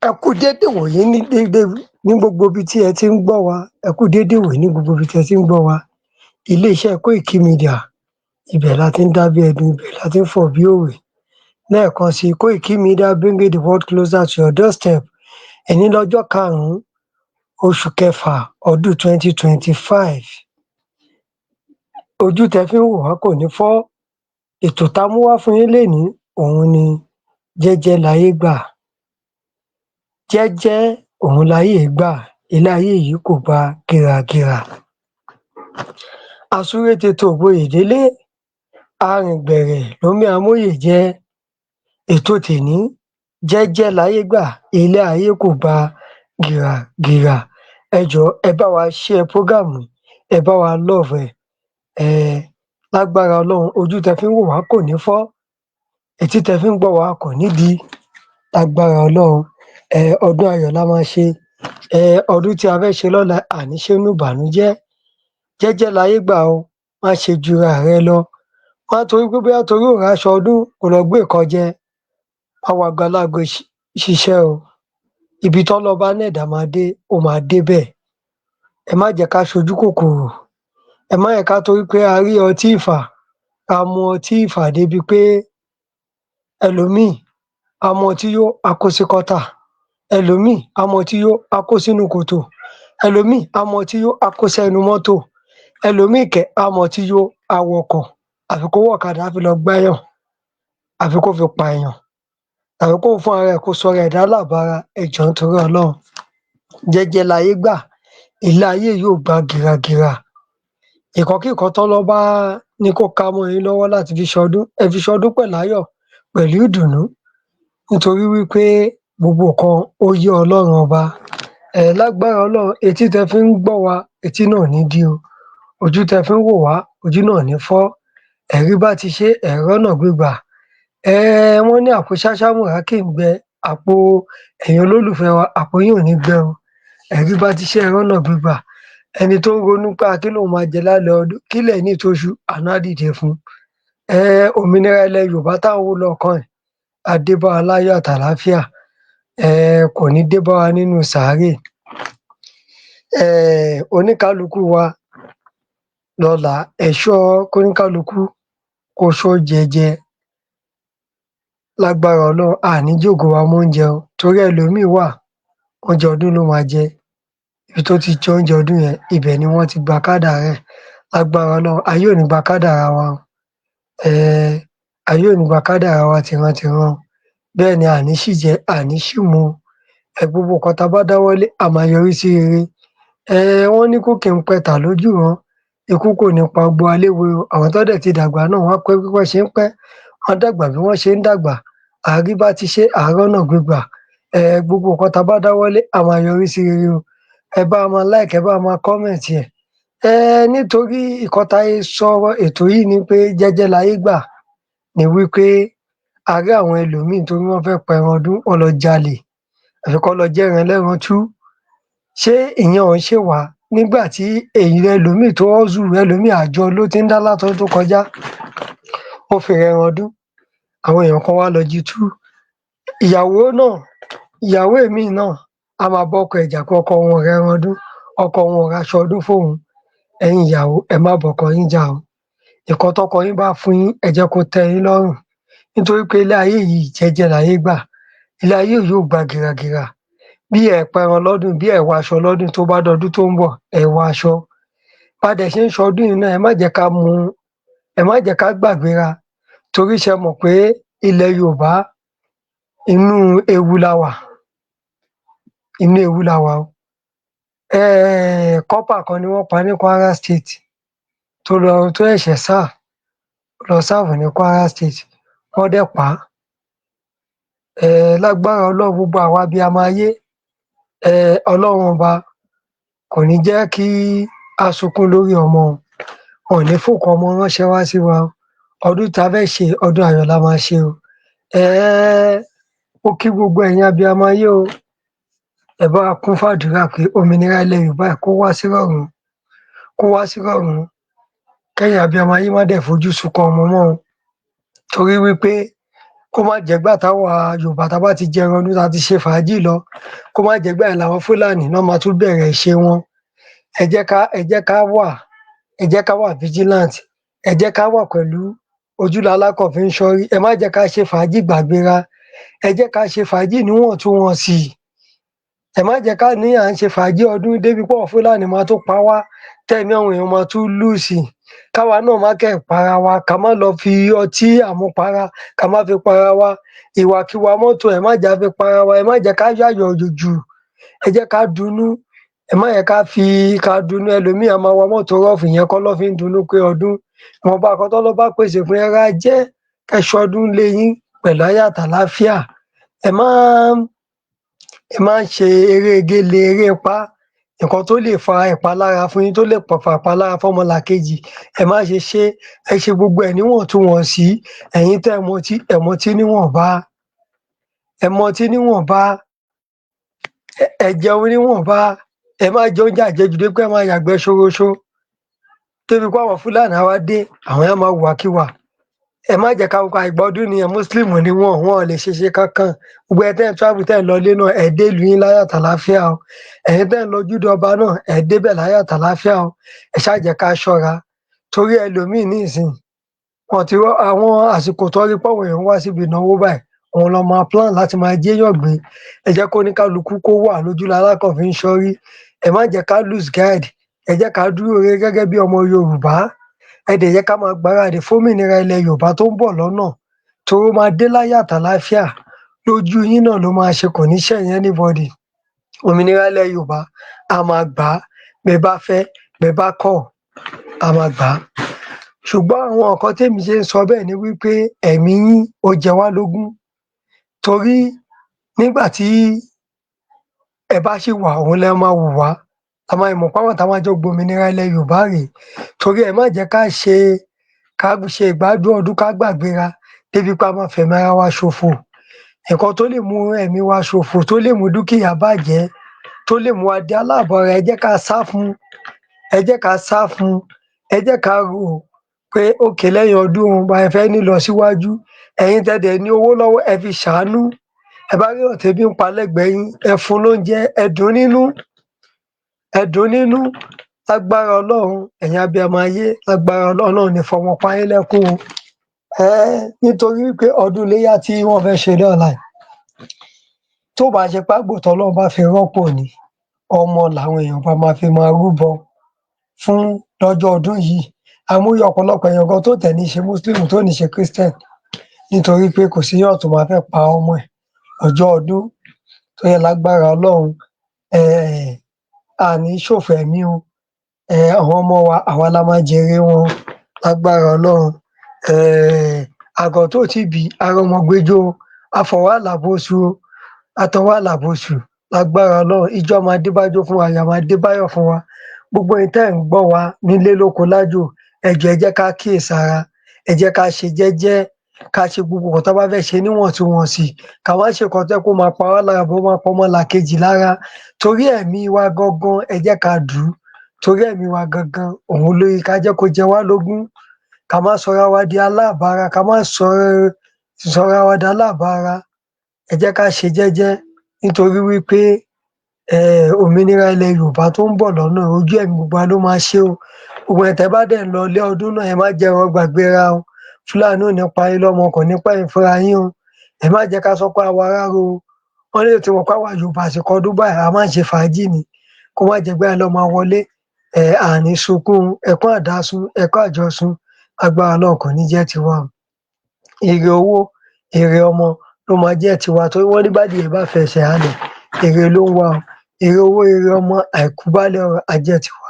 Ẹ kú dédé wòyí ní gbogbo ibi tí ẹ ti ń gbọ́ wa. Ẹ kú dédé wòyí ní gbogbo ibi tí ẹ ti ń gbọ́ wa. Ilé-iṣẹ́ Koiki Media, ibẹ̀ la ti ń dá bí ẹdun, ibẹ̀ la ti ń fọ̀ bí òwe. Lẹ́ẹ̀kan sí, Koiki Media bringing the world closer to your doorstep. Èní lọ́jọ́ 5 oṣù kẹfà ọdún 2025. Ojú tẹ fi ń wò wá kò ní fọ́. Ètò tá mú wá fún yín lénìí òun ni jẹ́jẹ́ láyé gbà. Jẹ́jẹ́ òun láyé gbà, ilé ayé yìí kò gba gìràgìrà. Asúré tètè ò gboyè délé, arìngbẹ̀rẹ̀ lómí amóyè jẹ́. Ètò tèní, jẹ́jẹ́ láyé gbà, ilé ayé kò gba gìràgìrà. Ẹ jọ̀ọ́ ẹ bá wa share program yìí, ẹ bá wa love ẹ̀. Lágbára Ọlọ́run, ojú tẹ fi ń wò wá kò ní fọ́, etí tẹ fi ń gbọ́ wa kò ní di. Lágbára Ọlọ́run, ọdún ayọ̀ la máa ṣe. Ọdún tí a fẹ́ ṣe lọ́la à ní ṣe nínú ìbànújẹ́. Jẹ́jẹ́ láyé gbà o, má ṣe jura rẹ lọ. Má torí pé bóyá torí ò ráṣọ ọdún kò lọ gbé nǹkan jẹ. Má wàá láago ṣiṣẹ́ o. Ibi tọ́lọ́run bá ní ẹ̀dá máa dé, ó máa débẹ̀. Ẹ má jẹ́ ká ṣojú kòkòrò. Ẹ má jẹ́ ká torí pé a rí ọtí ìfà, ká mu ọtí ìfà débi pé ẹlòmíì á mu ọtí yó, á kó sí kọ́tà. Ẹlòmíì á mu ọtí yó, á kó sínú kòtò. Ẹlòmíì á mu ọtí yó, á kó sẹ́nu mọ́tò. Ẹlòmíì kẹ̀ á mu ọtí yó, á wọkọ̀. Àfi kó wọ̀kadà á fi lọ gbáyàn, àfi kó fi pààyàn, tàbí kóun fúnra rẹ̀ kó sọra ẹ̀ dálábàára. Ẹ jọ̀ọ́ nítorí Ọlọ́run, jẹ́jẹ́ láyé gbà, ilé ayé yìí ò gba gìràgìrà. Nǹkan tọ́lọ́run bá ní kó ká mọ́ yín lọ́wọ́ láti fi ṣọdún, ẹ fi ṣọdún pẹ̀láyọ̀, pẹ̀lú ìdùnnú. Nítorí wípé gbogbo nǹkan ó yé Ọlọ́run ọba. Lágbára Ọlọ́run, etí tẹ fi ń gbọ́ wa, etí náà ò ní dí o. Ojú tẹ fi ń wò wá, ojú náà ò ní fọ́. Ẹ̀rí bá ti ṣe, ẹ̀ rọ́nà gbégbà. Wọ́n ní àpò ṣáṣámùrà kì í gbẹ, àpò ẹ̀yin olólùfẹ́ wa, àpò yín ò ní gbẹ o. Ẹ̀rí bá ti ṣe, ẹ̀ rọ́nà gbégbà. Ẹni tó ń ronú pé kí lòun máa jẹ lálẹ́ ọdún, kílẹ̀ ní tó ṣú, àná á dìde fún. Òmìnira ilẹ̀ Yorùbá tá ń wò lọ́ọ̀kán yìí, á dé bá wa láyọ̀ àtàlàáfíà. Kò ní dé bá wa nínú sàárè. Oníkálukú wa lọ́la, ẹ̀ṣọ́ kóníkálukú kó ṣọ́ jẹ́jẹ́. Lágbára Ọlọ́run, a ní jògo wa móúnjẹ o. Torí ẹlòmíì wà, oúnjẹ ọdún ló máa jẹ. Ibi tó ti jẹ oúnjẹ ọdún yẹn, ibẹ̀ ni wọ́n ti gba kádàrá ẹ̀. Lágbára Ọlọ́run, ayé ò ní gba kádàrá wa o. Ayé ò ní gba kádàrá wa tìrantìran o. Bẹ́ẹ̀ ni àní ṣìjẹ, àní ṣìmu. Gbogbo nǹkan tá bá dáwọ́lé, á máa yọrí sí rere. Wọ́n ní ikú kì í pẹ̀tà lójúran, ikú kò ní pa gbogbo wa léwe o. Àwọn tó dẹ̀ ti dàgbà náà, wọ́n á pẹ́ bí wọ́n ṣe ń pẹ́, wọ́n á dàgbà bí wọ́n ṣe ń dàgbà. Àrí bá ti ṣe, à rọ́nà gbégbà. Gbogbo nǹkan tá bá dáwọ́lé, á máa yọrí sí rere o. Ẹ bá máa like, ẹ bá máa comment ẹ̀. Nítorí nǹkan táyé sọ ètò yìí ni pé jẹ́jẹ́ láyé gbà, ni wípé a rí àwọn ẹlòmíì torí wọ́n fẹ́ pẹran ọdún, wọ́n lọ jalè, àfi kán lọ jẹ́ran ẹlẹ́ran tú. Ṣé ìyẹn ò ń ṣèwà nígbà tí ẹlòmíì tó hustle, ẹlòmíì àjọ ló ti ń dá látọdún tó kọjá, ó fi rẹran ọdún, àwọn èèyàn kan wá lọ jí tú. Ìyàwó èmíì náà á máa bọ́kọ ẹ̀ jà pé ọkọ wọn ò rẹran ọdún, ọkọ wọn ò raṣọ ọdún fóun. Ẹ̀yin ìyàwó, ẹ má bọ́kọ yín jà o. Nǹkan tọ́kọ yín bá fún yín, ẹ jẹ́ kó tẹ́ yín lọ́rùn. Nítorí pé ilé ayé yìí jẹ́jẹ́ láyé gbà. Ilé ayé yìí ò gba gìràgìrà. Bí ẹ pẹran lọ́dún, bí ẹ wọṣọ lọ́dún, tó bá dọdún tó ń bọ̀, ẹ wọ aṣọ. Bá dẹ̀ ṣe ń ṣọdún yìí náà, ẹ má jẹ́ ká gbàgbéra. Torí ṣẹ mọ̀ pé ilẹ̀ Yorùbá, inú ewu la wà. Inú ewu la wà o. Kọ́pà kan ni wọ́n pa ní Kwara State tó ṣẹ̀ṣẹ̀ lọ serve ní Kwara State, wọ́n dẹ̀ pa á. Lágbára Ọlọ́run, gbogbo àwa abiyamọ ayé, Ọlọ́run ọba kò ní jẹ́ kí a sunkún lórí ọmọ o. Wọn ò ní fòkú ọmọ ránṣẹ́ wá sí wa o. Ọdún tá fẹ́ ṣe, ọdún ayọ̀ la máa ṣe o. Mo kí gbogbo ẹ̀yin abiyamọ ayé o. Ẹ bá wa kún fàdúrà pé òmìnira ilẹ̀ Yorùbá kó wá sí rọ̀rùn, kó wá sí rọ̀rùn. Kẹ́yin abiyamọ ayé má dẹ̀ fojú sunkún ọmọ mọ́ o. Torí wípé kó má jẹ́gbà táwa Yorùbá tá bá ti jẹran ọdún tá ti ṣe fàájì lọ, kó má jẹ́gbà yẹn làwọn Fúlàní náà máa tún bẹ̀rẹ̀ ìṣe wọn. Ẹ jẹ́ ká wà vigilant, ẹ jẹ́ ká wà pẹ̀lú ojú lalákàn fi ń ṣọ́rí, ẹ má jẹ́ ká ṣe fàájì gbàgbéra, ẹ jẹ́ ká ṣe fàájì níwọ̀ntúnwọ̀nsì. Ẹ má jẹ́ ká ní à ń ṣe fàájì ọdún débi pé àwọn Fúlàní máa tún pa wá, tẹ́mí àwọn èèyàn máa tún lùsì. Káwa náà má kẹ̀ para wa, ká má lọ fi ọtí àmupara ká má fi para wa. Ìwàkiwà mọ́tò ẹ má jẹ́ á fi para wa, ẹ má jẹ́ ká yáyọ̀ jù, ẹ jẹ́ ká dunnú, ẹ má jẹ́ ká dunnú. Ẹlòmíì á máa wa mọ́tò rọ́ọ̀fù, ìyẹn kọ́ lọ́ fi ń dunnú pé ọdún. Ìwọ̀nba nǹkan tọ́lọ́run bá pèsè fún yín, ẹ rọra jẹ́, kẹ́ ẹ ṣọdún nílé yín pẹ̀lú ayọ̀ àtàlàáfíà. Ẹ má ṣe eré gélé, erépá, nǹkan tó lè fa ìpalára fún yín, tó lè fa ìpalára fọ́mọlàkejì, ẹ má ṣe ṣé. Ẹ ṣe gbogbo ẹ̀ níwọ̀ntúnwọ̀nsì. Ẹ̀yin tẹ́ ẹ mọtí, ẹ mọtí níwọ̀nba, ẹ jẹun níwọ̀nba, ẹ má jẹ oúnjẹ àjẹjù débi pé ẹ máa yàgbẹ́ ṣóróṣó, débi pé àwọn Fúlàní á wá dé, àwọn yẹn á máa hùwàkiwà. Ẹ má jẹ́ ká wo ìgbà ọdún nìyẹn, Muslim ni wọn ò lè ṣe kankan. Gbogbo ẹ̀yin tẹ́ ẹ̀ ń travel, tẹ́ ẹ̀ ń lọ ilé náà, ẹ dé ìlú yín láyọ̀ àtàlàáfíà o. Ẹ̀yin tẹ́ ẹ̀ ń lọ ojúde ọba náà, ẹ débẹ̀ láyọ̀ àtàlàáfíà o. Ẹ ṣáà jẹ́ ká ṣọ́ra, torí ẹlòmíì nísìnyí, àwọn àsìkò tó rí páwọn èèyàn wá síbi ìnáwó báyìí, òun lọ máa plan láti máa jéèyàn gbé. Ẹ jẹ́ kóníkálukú kó wà lójú lalákàn fi ń ṣọ́rí. Ẹ má jẹ́ ká lose guide, ẹ jẹ́ ká dúró re gẹ́gẹ́ bí ọmọ Yorùbá. Ẹ dẹ̀ jẹ́ ká máa gbáradì fómìnira ilẹ̀ Yorùbá tó ń bọ̀ lọ́nà, torí ó máa dé láyọ̀ àtàlàáfíà. Lójú yín náà ló máa ṣe, kò ní ṣẹ̀yìn anybody. Òmìnira ilẹ̀ Yorùbá a máa gbà á, bẹ́ bá fẹ́, bẹ́ bá kọ̀, a máa gbà á. Ṣùgbọ́n àwọn nǹkan témi ṣe ń sọ bẹ́ẹ̀ ni wípé ẹ̀mí yín ó jẹ wá lógún, torí nígbà tí ẹ bá ṣì wà, òun lẹ máa hùwà. A máa mọ̀ páwọn tá máa jọ gbòmìnira ilẹ̀ Yorùbá rèé. Torí ẹ má jẹ́ ká ṣe ìgbádùn ọdún ká gbàgbéra débi pé a máa fẹ̀mí ara wa ṣòfò. Nǹkan tó lè mú ẹ̀mí wa ṣòfò, tó lè mú dúkìá bàjẹ́, tó lè mú wa di aláàbọ̀ara, ẹ jẹ́ ká sá fún, ẹ jẹ́ ká sá fún, ẹ jẹ́ ká rò pé okay, lẹ́yìn ọdún bá ẹ fẹ́ ní ìlọsíwájú, ẹ̀yin tẹ́ dẹ̀ ní owó lọ́wọ́, ẹ fi ṣàánú. Ẹ bá ríyàn tébi ń pa lẹ́gbẹ̀ẹ́ yín, ẹ fún lóúnjẹ, ẹ dùn nínú, ẹ dùn nínú. Lágbára Ọlọ́run, ẹ̀yin abiyamọ ayé, lágbára Ọlọ́run ò ní fọmọ pa yín lẹ́kún o. Nítorí pé ọdún iléyá tí wọ́n fẹ́ ṣe lọ́la yìí, tó bá ṣe pé àgbò tọ́lọ́run bá fi rọ́pò ni, ọmọ làwọn èèyàn bá máa fi máa rúbọ fún lọ́jọ́ ọdún yìí. Àmúyẹ ọ̀pọ̀lọpọ̀ èèyàn gan tó tẹ̀ ní ṣe Muslim, tó ní ṣe Christian, nítorí pé kò síyàn tó máa fẹ́ pa ọmọ ẹ̀ lọ́jọ́ ọdún. Tó yẹ lágbára Ọlọ́run, àní ṣòfò ẹ̀mí o. Àwọn ọmọ wa, àwa la máa jèrè wọn lágbára Ọlọ́run. Àgàn tó ti bì, arọmọ gbéjó o, afọwọ́ àlàbòsù o, àtọwọ́ àlàbòsù lágbára Ọlọ́run. Ijọ́ máa dé bájó fún wa, ìyà máa dé báyọ̀ fún wa. Gbogbo ẹ̀yin tẹ́ ẹ̀ ń gbọ́ wa nílé lóko lájò, ẹ jọ̀ọ́ ẹ jẹ́ ká kíyèsára, ẹ jẹ́ ká ṣe jẹ́jẹ́, ká ṣe gbogbo nǹkan tá bá fẹ́ ṣe níwọ̀ntúnwọ̀nsì. Ká má ṣe nǹkan tó jẹ́ pé ó máa pa wá lára àbí ó máa pa ọmọlàkejì lára. Torí ẹ̀mí wa gangan, ẹ jẹ́ ká dù ú. Torí ẹ̀mí wa gangan, òun ló yẹ ká jẹ́ kó jẹ wá lógún. Ká má sọra wa di aláàbára, ká má sọra wa di aláàbára. Ẹ jẹ́ ká ṣe jẹ́jẹ́, nítorí wípé òmìnira ilẹ̀ Yorùbá tó ń bọ̀ lọ́nà, ojú ẹ̀mí gbogbo wa ló máa ṣe o. Gbogbo ẹ̀yin tẹ́ bá dẹ̀ ń lọ ilé ọdún náà, ẹ má jẹran gbàgbéra o. Fúlàní ò ní pa yín lọ́mọ, kò ní pa yín fúnra yín o. Ẹ má jẹ́ ká sọ pé àwa rárá o. Wọ́n lè ti mọ̀ pé àwa Yorùbá àsìkò ọdún báyìí, a máa ń ṣe fàájì ni. Kó má jẹ́ pé ẹ lọ máa wọlé, àní sunkún, ẹkún àdásùn, ẹkún àjọsùn. Agbára Ọlọ́run kò ní jẹ́ tiwa o. Èrè owó, èrè ọmọ ló máa jẹ́ tiwa, torí wọ́n ní bádìyẹ bá fẹsẹ̀ halẹ̀, èrè ló ń wá o. Èrè owó, èrè ọmọ, àìkú baálẹ̀ ọrọ̀ á jẹ́ tiwa.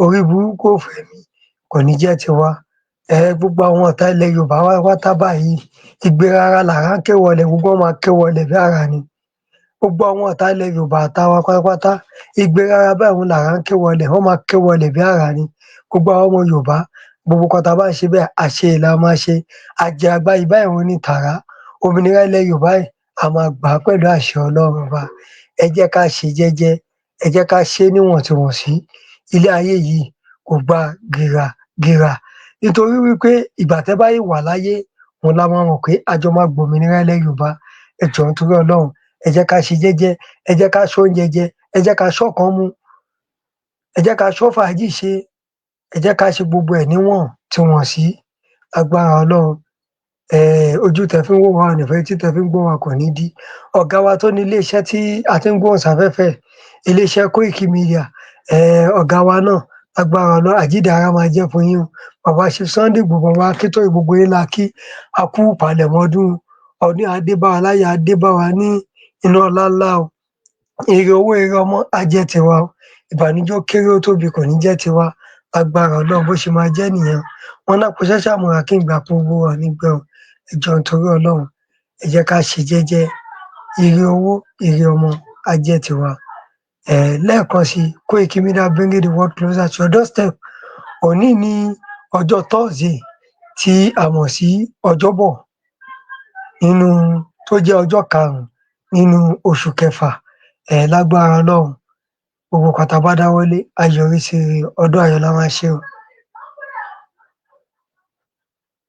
Orí burúkú òfẹ̀mí kò ní jẹ́ tiwa. Gbogbo àwọn ọ̀tá ilẹ̀ Yorùbá pátápátá báyìí, ìgbérara làrá ń ké wọlẹ̀, gbogbo wọn máa ké wọlẹ̀ bí àrá ni. Gbogbo àwọn ọ̀tá ilẹ̀ Yorùbá àtàwa pátápátá, ìgbérara báyìí òun làrá ń ké wọlẹ̀, wọ́n máa ké wọlẹ̀ bí àrá ni. Gbogbo àwọn ọmọ Yorùbá, gbogbo nǹkan tá a bá ń ṣe bẹ́ẹ̀, àṣẹ la máa ṣe. Àjàgbá yìí báyìí òun ní tàrá. Òmìnira ilẹ̀ Yorùbá yìí, a máa gbà á pẹ̀lú àṣẹ Ọlọ́run Ọba. Ẹ jẹ́ ká ṣe jẹ́jẹ́, ẹ jẹ́ ká ṣe níwọ̀ntúnwọ̀nsì. Ilé ayé yìí kò gba gìràgìrà, nítorí wípé ìgbà tẹ́ bá yìí wà láyé, òun la máa mọ̀ pé a jọ máa gbòmìnira ilẹ̀ Yorùbá. Ẹ jọ̀ọ́ nítorí Ọlọ́run, ẹ jẹ́ ká ṣe jẹ́jẹ́, ẹ jẹ́ ká ṣóúnjẹ jẹ, ẹ jẹ́ ká ṣọ́kan mu, ẹ jẹ́ ká ṣọ́ fàájì ṣe, ẹ jẹ́ ká ṣe gbogbo ẹ̀ níwọ̀ntúnwọ̀nsí. Lágbára Ọlọ́run, ojú tẹ́ fi ń wò wá ò ní fọ́, etí tẹ́ fi ń gbọ́ wa kò ní dí. Ọ̀gá wa tó ní iléeṣẹ́ tí a ti ń gbóhùn sáfẹ́fẹ́, iléeṣẹ́ Koiki Media, ọ̀gá wa náà, lágbára Ọlọ́run, àjíǹde ara máa jẹ́ fún yín o. Bàbá Chief Sunday Igboho, bàbá Akintoye, gbogbo yín la kí a kú ìpalẹ̀mọ́ ọdún á dé bá wa láyọ̀, á dé bá wa ní inú ọlá ńlá o. Ire owó, ire ọmọ á jẹ́ tiwa o. Ìbànújẹ́ ó kéré ó tóbi kò ní jẹ́ tiwa. Lágbára Ọlọ́run, bó ṣe máa jẹ́ nìyẹn. Wọ́n lápò ṣẹ́ṣẹ́ àmọ̀ràn kí n gbà pé owó wa nígbà o. Ẹ jọ̀ọ́ nítorí Ọlọ́run, ẹ jẹ́ ká ṣe jẹ́jẹ́. Ire owó, ire ọmọ á jẹ́ tiwa. Lẹ́ẹ̀kan sí, Koiki Media bringing the world closer to your doorstep. Òní ní ọjọ́ Thursday tí a mọ̀ sí Ọjọ́bọ̀ tó jẹ́ ọjọ́ 5 nínú oṣù kẹfà. Lágbára Ọlọ́run, gbogbo nǹkan tá bá dáwọ́lé á yọrí sí rere. Ọdún ayọ̀ la máa ṣe o.